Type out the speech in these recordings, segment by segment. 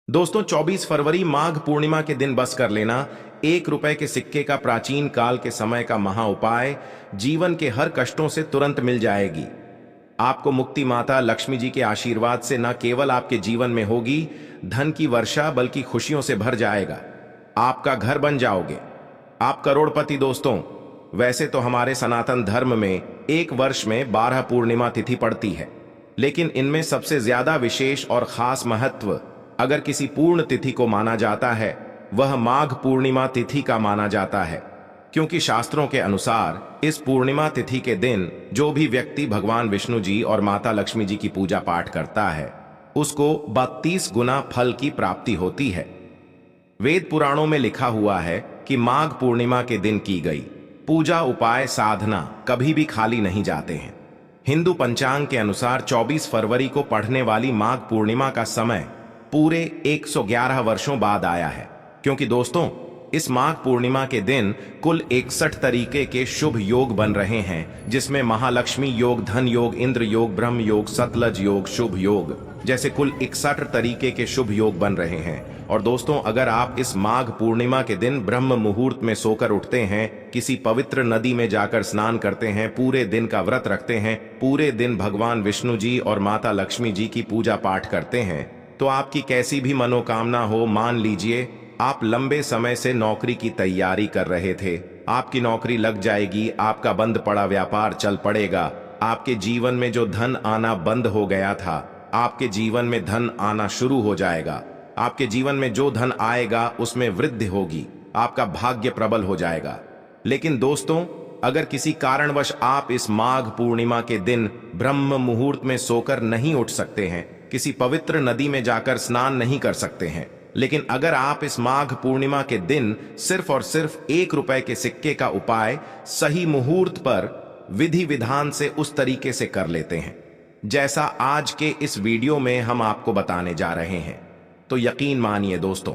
दोस्तों 24 फरवरी माघ पूर्णिमा के दिन बस कर लेना 1 रुपए के सिक्के का प्राचीन काल के समय का महा उपाय जीवन के हर कष्टों से तुरंत मिल जाएगी। आपको मुक्ति माता लक्ष्मी जी के आशीर्वाद से न केवल आपके जीवन में होगी धन की वर्षा बल्कि खुशियों से भर जाएगा। आपका घर बन जाओगे, आप करोड़पति। दोस्तों वैसे तो हमारे सनातन धर्म में एक वर्ष में 12 पूर्णिमा तिथि पड़ती है, लेकिन इनमें सबसे ज्यादा विशेष और खास महत्व अगर किसी पूर्ण तिथि को माना जाता है वह माघ पूर्णिमा तिथि का माना जाता है, क्योंकि शास्त्रों के अनुसार इस पूर्णिमा तिथि के दिन जो भी व्यक्ति भगवान विष्णु जी और माता लक्ष्मी जी की पूजा पाठ करता है उसको 32 गुना फल की प्राप्ति होती है। वेद पुराणों में लिखा हुआ है कि माघ पूर्णिमा के दिन की गई पूजा उपाय साधना कभी भी खाली नहीं जाते हैं। हिंदू पंचांग के अनुसार 24 फरवरी को पढ़ने वाली माघ पूर्णिमा का समय पूरे 111 वर्षों बाद आया है, क्योंकि दोस्तों इस माघ पूर्णिमा के दिन कुल 61 तरीके के शुभ योग बन रहे हैं, जिसमें महालक्ष्मी योग, धन योग, इंद्र योग, ब्रह्म योग, सतलज योग, शुभ योग जैसे कुल 61 तरीके के शुभ योग बन रहे हैं। और दोस्तों अगर आप इस माघ पूर्णिमा के दिन ब्रह्म मुहूर्त में सोकर उठते हैं, किसी पवित्र नदी में जाकर स्नान करते हैं, पूरे दिन का व्रत रखते हैं, पूरे दिन भगवान विष्णु जी और माता लक्ष्मी जी की पूजा पाठ करते हैं, तो आपकी कैसी भी मनोकामना हो, मान लीजिए आप लंबे समय से नौकरी की तैयारी कर रहे थे, आपकी नौकरी लग जाएगी, आपका बंद पड़ा व्यापार चल पड़ेगा, आपके जीवन में जो धन आना बंद हो गया था आपके जीवन में धन आना शुरू हो जाएगा, आपके जीवन में जो धन आएगा उसमें वृद्धि होगी, आपका भाग्य प्रबल हो जाएगा। लेकिन दोस्तों अगर किसी कारणवश आप इस माघ पूर्णिमा के दिन ब्रह्म मुहूर्त में सोकर नहीं उठ सकते हैं, किसी पवित्र नदी में जाकर स्नान नहीं कर सकते हैं, लेकिन अगर आप इस माघ पूर्णिमा के दिन सिर्फ और सिर्फ 1 रुपए के सिक्के का उपाय सही मुहूर्त पर विधि विधान से उस तरीके से कर लेते हैं जैसा आज के इस वीडियो में हम आपको बताने जा रहे हैं, तो यकीन मानिए दोस्तों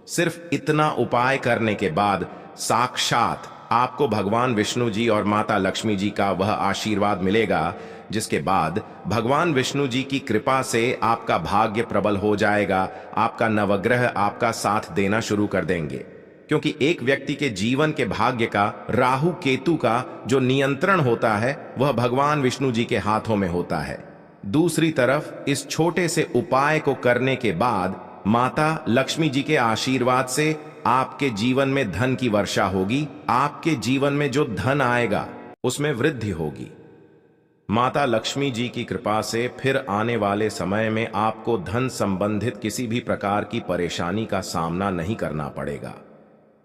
सिर्फ इतना उपाय करने के बाद साक्षात आपको भगवान विष्णु जी और माता लक्ष्मी जी का वह आशीर्वाद मिलेगा, जिसके बाद भगवान विष्णु जी की कृपा से आपका भाग्य प्रबल हो जाएगा, आपका नवग्रह आपका साथ देना शुरू कर देंगे। क्योंकि एक व्यक्ति के जीवन के भाग्य का राहु केतु का जो नियंत्रण होता है वह भगवान विष्णु जी के हाथों में होता है। दूसरी तरफ इस छोटे से उपाय को करने के बाद माता लक्ष्मी जी के आशीर्वाद से आपके जीवन में धन की वर्षा होगी, आपके जीवन में जो धन आएगा उसमें वृद्धि होगी। माता लक्ष्मी जी की कृपा से फिर आने वाले समय में आपको धन संबंधित किसी भी प्रकार की परेशानी का सामना नहीं करना पड़ेगा।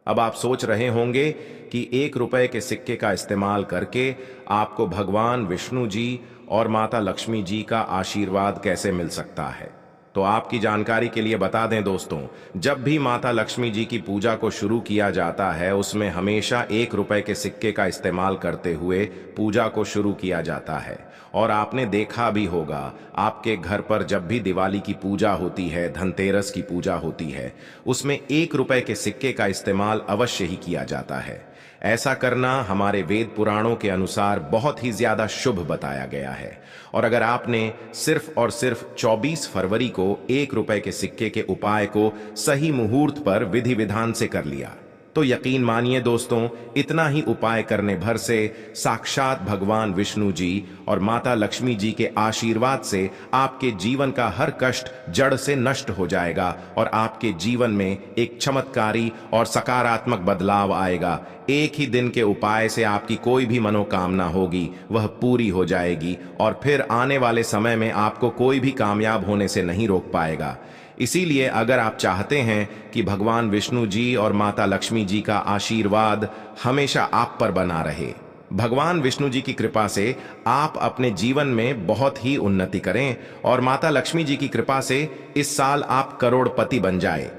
अब आप सोच रहे होंगे कि 1 रुपए के सिक्के का इस्तेमाल करके आपको भगवान विष्णु जी और माता लक्ष्मी जी का आशीर्वाद कैसे मिल सकता है। तो आपकी जानकारी के लिए बता दें दोस्तों, जब भी माता लक्ष्मी जी की पूजा को शुरू किया जाता है उसमें हमेशा 1 रुपए के सिक्के का इस्तेमाल करते हुए पूजा को शुरू किया जाता है। और आपने देखा भी होगा आपके घर पर जब भी दिवाली की पूजा होती है, धनतेरस की पूजा होती है, उसमें 1 रुपए के सिक्के का इस्तेमाल अवश्य ही किया जाता है। ऐसा करना हमारे वेद पुराणों के अनुसार बहुत ही ज्यादा शुभ बताया गया है। और अगर आपने सिर्फ और सिर्फ 24 फरवरी को 1 रुपए के सिक्के के उपाय को सही मुहूर्त पर विधि विधान से कर लिया, तो यकीन मानिए दोस्तों इतना ही उपाय करने भर से साक्षात भगवान विष्णु जी और माता लक्ष्मी जी के आशीर्वाद से आपके जीवन का हर कष्ट जड़ से नष्ट हो जाएगा और आपके जीवन में एक चमत्कारी और सकारात्मक बदलाव आएगा। एक ही दिन के उपाय से आपकी कोई भी मनोकामना होगी वह पूरी हो जाएगी और फिर आने वाले समय में आपको कोई भी कामयाब होने से नहीं रोक पाएगा। इसीलिए अगर आप चाहते हैं कि भगवान विष्णु जी और माता लक्ष्मी जी का आशीर्वाद हमेशा आप पर बना रहे, भगवान विष्णु जी की कृपा से आप अपने जीवन में बहुत ही उन्नति करें और माता लक्ष्मी जी की कृपा से इस साल आप करोड़पति बन जाए,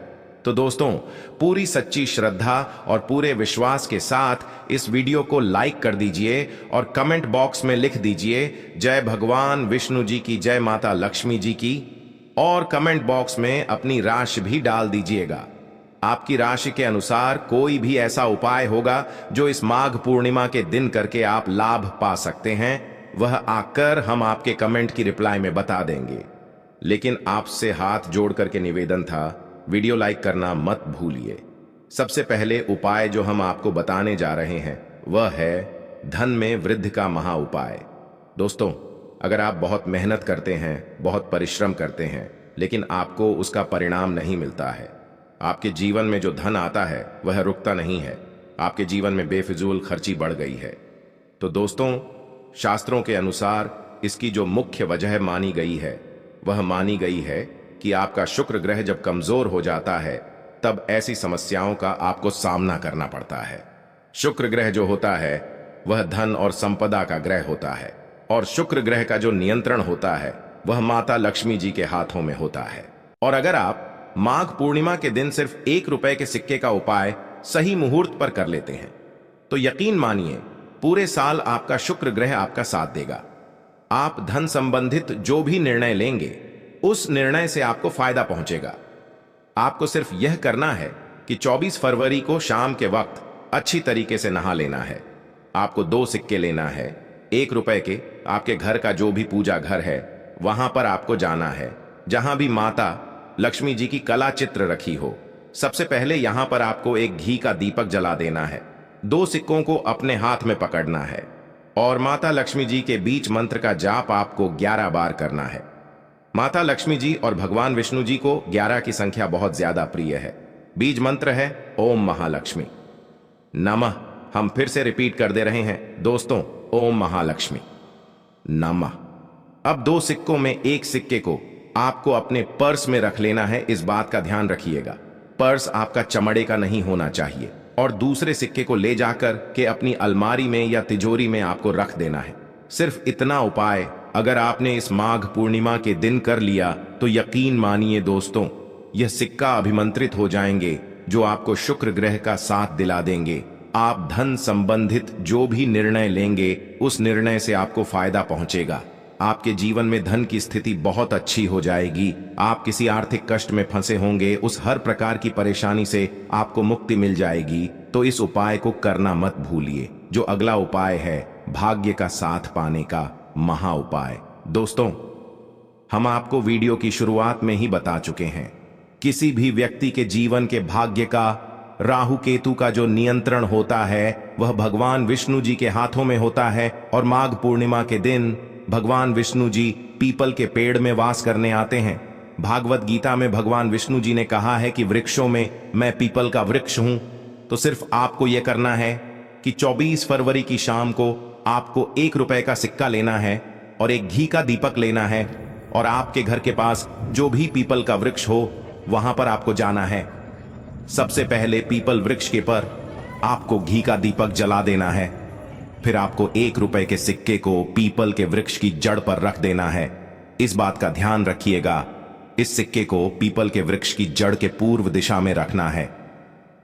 तो दोस्तों पूरी सच्ची श्रद्धा और पूरे विश्वास के साथ इस वीडियो को लाइक कर दीजिए और कमेंट बॉक्स में लिख दीजिए जय भगवान विष्णु जी की, जय माता लक्ष्मी जी की, और कमेंट बॉक्स में अपनी राशि भी डाल दीजिएगा। आपकी राशि के अनुसार कोई भी ऐसा उपाय होगा जो इस माघ पूर्णिमा के दिन करके आप लाभ पा सकते हैं, वह आकर हम आपके कमेंट की रिप्लाई में बता देंगे। लेकिन आपसे हाथ जोड़ करके निवेदन था वीडियो लाइक करना मत भूलिए। सबसे पहले उपाय जो हम आपको बताने जा रहे हैं वह है धन में वृद्धि का महा उपाय। दोस्तों, अगर आप बहुत मेहनत करते हैं, बहुत परिश्रम करते हैं, लेकिन आपको उसका परिणाम नहीं मिलता है, आपके जीवन में जो धन आता है वह रुकता नहीं है, आपके जीवन में बेफिजूल खर्ची बढ़ गई है, तो दोस्तों, शास्त्रों के अनुसार इसकी जो मुख्य वजह मानी गई है वह मानी गई है कि आपका शुक्र ग्रह जब कमजोर हो जाता है तब ऐसी समस्याओं का आपको सामना करना पड़ता है। शुक्र ग्रह जो होता है वह धन और संपदा का ग्रह होता है, और शुक्र ग्रह का जो नियंत्रण होता है वह माता लक्ष्मी जी के हाथों में होता है। और अगर आप माघ पूर्णिमा के दिन सिर्फ 1 रुपए के सिक्के का उपाय सही मुहूर्त पर कर लेते हैं तो यकीन मानिए पूरे साल आपका शुक्र ग्रह आपका साथ देगा। आप धन संबंधित जो भी निर्णय लेंगे उस निर्णय से आपको फायदा पहुंचेगा। आपको सिर्फ यह करना है कि 24 फरवरी को शाम के वक्त अच्छी तरीके से नहा लेना है। आपको 2 सिक्के लेना है, 1 रुपए के। आपके घर का जो भी पूजा घर है वहां पर आपको जाना है जहां भी माता लक्ष्मी जी की कला चित्र रखी हो। सबसे पहले यहां पर आपको एक घी का दीपक जला देना है, 2 सिक्कों को अपने हाथ में पकड़ना है और माता लक्ष्मी जी के बीज मंत्र का जाप आपको 11 बार करना है। माता लक्ष्मी जी और भगवान विष्णु जी को 11 की संख्या बहुत ज्यादा प्रिय है। बीज मंत्र है ओम महालक्ष्मी नमः। हम फिर से रिपीट कर दे रहे हैं दोस्तों, ओम महालक्ष्मी नमः। अब 2 सिक्कों में 1 सिक्के को आपको अपने पर्स में रख लेना है। इस बात का ध्यान रखिएगा, पर्स आपका चमड़े का नहीं होना चाहिए। और दूसरे सिक्के को ले जाकर के अपनी अलमारी में या तिजोरी में आपको रख देना है। सिर्फ इतना उपाय अगर आपने इस माघ पूर्णिमा के दिन कर लिया तो यकीन मानिए दोस्तों, यह सिक्का अभिमंत्रित हो जाएंगे जो आपको शुक्र ग्रह का साथ दिला देंगे। आप धन संबंधित जो भी निर्णय लेंगे उस निर्णय से आपको फायदा पहुंचेगा। आपके जीवन में धन की स्थिति बहुत अच्छी हो जाएगी। आप किसी आर्थिक कष्ट में फंसे होंगे, उस हर प्रकार की परेशानी से आपको मुक्ति मिल जाएगी। तो इस उपाय को करना मत भूलिए। जो अगला उपाय है भाग्य का साथ पाने का महा उपाय। दोस्तों, हम आपको वीडियो की शुरुआत में ही बता चुके हैं, किसी भी व्यक्ति के जीवन के भाग्य का राहु केतु का जो नियंत्रण होता है वह भगवान विष्णु जी के हाथों में होता है। और माघ पूर्णिमा के दिन भगवान विष्णु जी पीपल के पेड़ में वास करने आते हैं। भागवत गीता में भगवान विष्णु जी ने कहा है कि वृक्षों में मैं पीपल का वृक्ष हूं। तो सिर्फ आपको यह करना है कि 24 फरवरी की शाम को आपको 1 रुपए का सिक्का लेना है और एक घी का दीपक लेना है, और आपके घर के पास जो भी पीपल का वृक्ष हो वहां पर आपको जाना है। सबसे पहले पीपल वृक्ष के पर आपको घी का दीपक जला देना है। फिर आपको 1 रुपए के सिक्के को पीपल के वृक्ष की जड़ पर रख देना है। इस बात का ध्यान रखिएगा, इस सिक्के को पीपल के वृक्ष की जड़ के पूर्व दिशा में रखना है,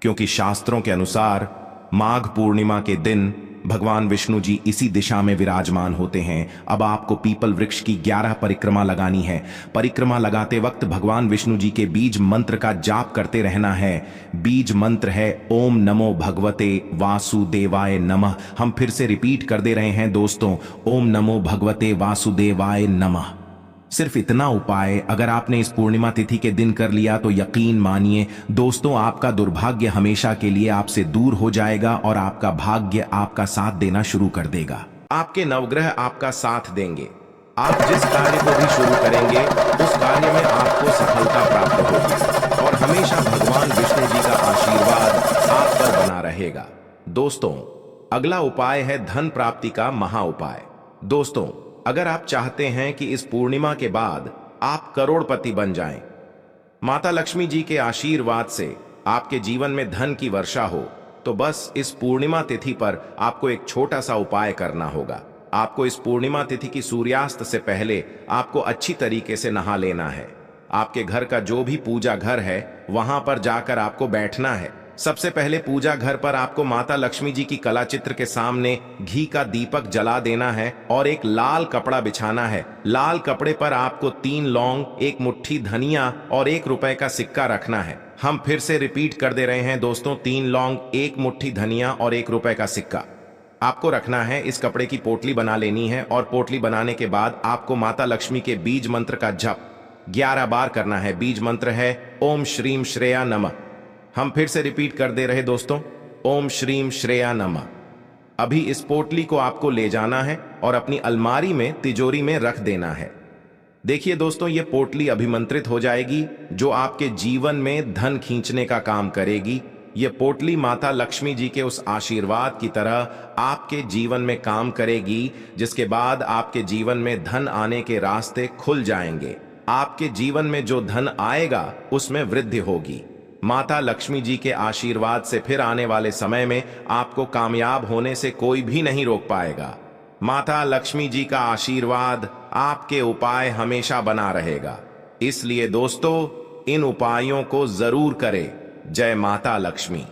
क्योंकि शास्त्रों के अनुसार माघ पूर्णिमा के दिन भगवान विष्णु जी इसी दिशा में विराजमान होते हैं। अब आपको पीपल वृक्ष की 11 परिक्रमा लगानी है। परिक्रमा लगाते वक्त भगवान विष्णु जी के बीज मंत्र का जाप करते रहना है। बीज मंत्र है ओम नमो भगवते वासुदेवाय नमः। हम फिर से रिपीट कर दे रहे हैं दोस्तों, ओम नमो भगवते वासुदेवाय नमः। सिर्फ इतना उपाय अगर आपने इस पूर्णिमा तिथि के दिन कर लिया तो यकीन मानिए दोस्तों, आपका दुर्भाग्य हमेशा के लिए आपसे दूर हो जाएगा और आपका भाग्य आपका साथ देना शुरू कर देगा। आपके नवग्रह आपका साथ देंगे। आप जिस कार्य को भी शुरू करेंगे उस कार्य में आपको सफलता प्राप्त होगी और हमेशा भगवान विष्णु जी का आशीर्वाद आप पर बना रहेगा। दोस्तों, अगला उपाय है धन प्राप्ति का महा उपाय। दोस्तों, अगर आप चाहते हैं कि इस पूर्णिमा के बाद आप करोड़पति बन जाएं, माता लक्ष्मी जी के आशीर्वाद से आपके जीवन में धन की वर्षा हो, तो बस इस पूर्णिमा तिथि पर आपको एक छोटा सा उपाय करना होगा। आपको इस पूर्णिमा तिथि की सूर्यास्त से पहले आपको अच्छी तरीके से नहा लेना है। आपके घर का जो भी पूजा घर है वहां पर जाकर आपको बैठना है। सबसे पहले पूजा घर पर आपको माता लक्ष्मी जी की कला चित्र के सामने घी का दीपक जला देना है और एक लाल कपड़ा बिछाना है। लाल कपड़े पर आपको 3 लौंग, 1 मुट्ठी धनिया और 1 रुपए का सिक्का रखना है। हम फिर से रिपीट कर दे रहे हैं दोस्तों, 3 लौंग, 1 मुट्ठी धनिया और 1 रुपए का सिक्का आपको रखना है। इस कपड़े की पोटली बना लेनी है और पोटली बनाने के बाद आपको माता लक्ष्मी के बीज मंत्र का जप 11 बार करना है। बीज मंत्र है ओम श्रीम श्रेया नमः। हम फिर से रिपीट कर दे रहे दोस्तों, ओम श्रीम श्रेया नमः। अभी इस पोटली को आपको ले जाना है और अपनी अलमारी में तिजोरी में रख देना है। देखिए दोस्तों, ये पोटली अभिमंत्रित हो जाएगी, जो आपके जीवन में धन खींचने का काम करेगी। ये पोटली माता लक्ष्मी जी के उस आशीर्वाद की तरह आपके जीवन में काम करेगी, जिसके बाद आपके जीवन में धन आने के रास्ते खुल जाएंगे। आपके जीवन में जो धन आएगा उसमें वृद्धि होगी। माता लक्ष्मी जी के आशीर्वाद से फिर आने वाले समय में आपको कामयाब होने से कोई भी नहीं रोक पाएगा। माता लक्ष्मी जी का आशीर्वाद आपके उपाय हमेशा बना रहेगा। इसलिए दोस्तों, इन उपायों को जरूर करें। जय माता लक्ष्मी।